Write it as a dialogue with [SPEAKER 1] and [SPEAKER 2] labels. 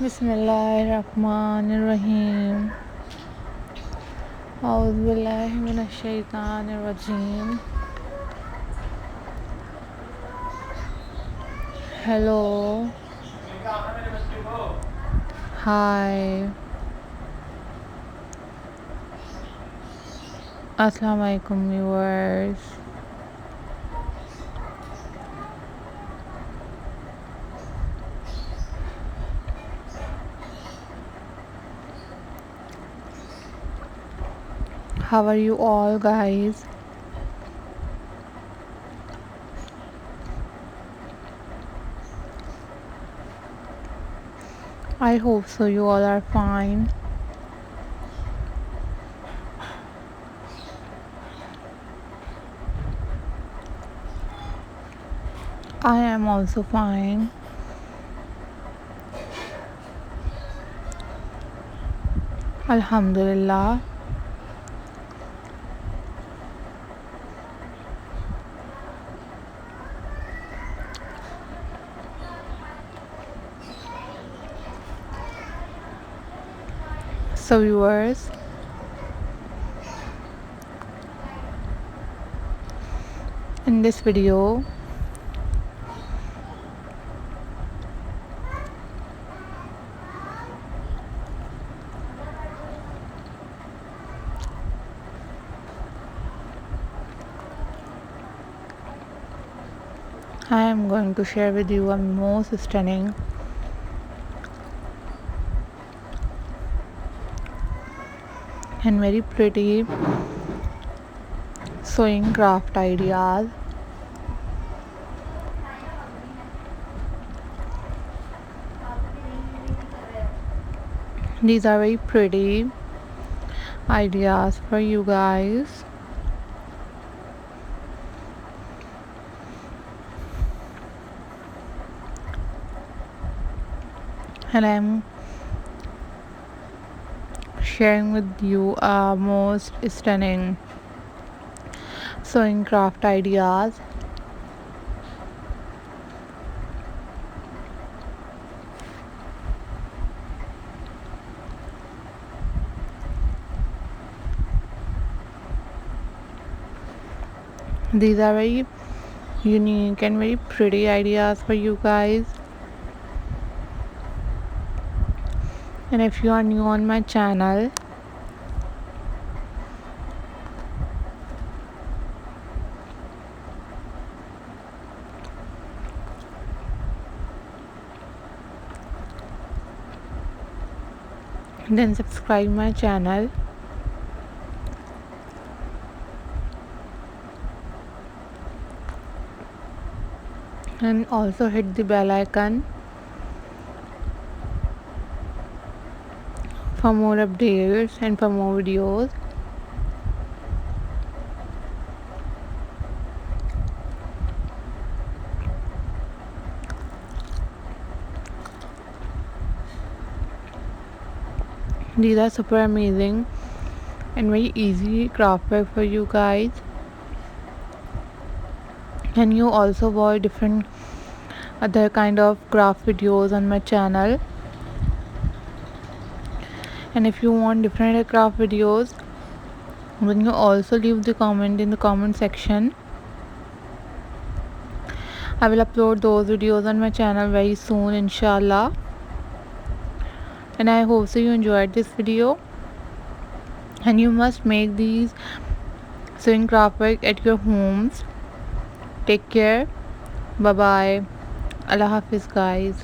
[SPEAKER 1] बिस्मिल्लाहिर्रहमानिर्रहीम। औज़ुबिल्लाहि मिनश्शैतानिर्रजीम। हेलो, हाय, अस्सलाम वालेकुम viewers. How are you all guys? I hope so you all are fine. I am also fine. Alhamdulillah. So viewers, in this video I am going to share with you a most stunning and very pretty sewing craft ideas. These are very pretty ideas for you guys. And I'm sharing with you most stunning sewing craft ideas. These are very unique and very pretty ideas for you guys. And if you are new on my channel, then subscribe my channel and also hit the bell icon for more updates and for more videos. These are super amazing and very easy craft work for you guys. And you also watch different other kind of craft videos on my channel. And if you want different craft videos, then you also leave the comment in the comment section. I will upload those videos on my channel very soon, inshallah. And I hope so you enjoyed this video, and you must make these sewing craft work at your homes. Take care. Bye bye. Allah Hafiz guys.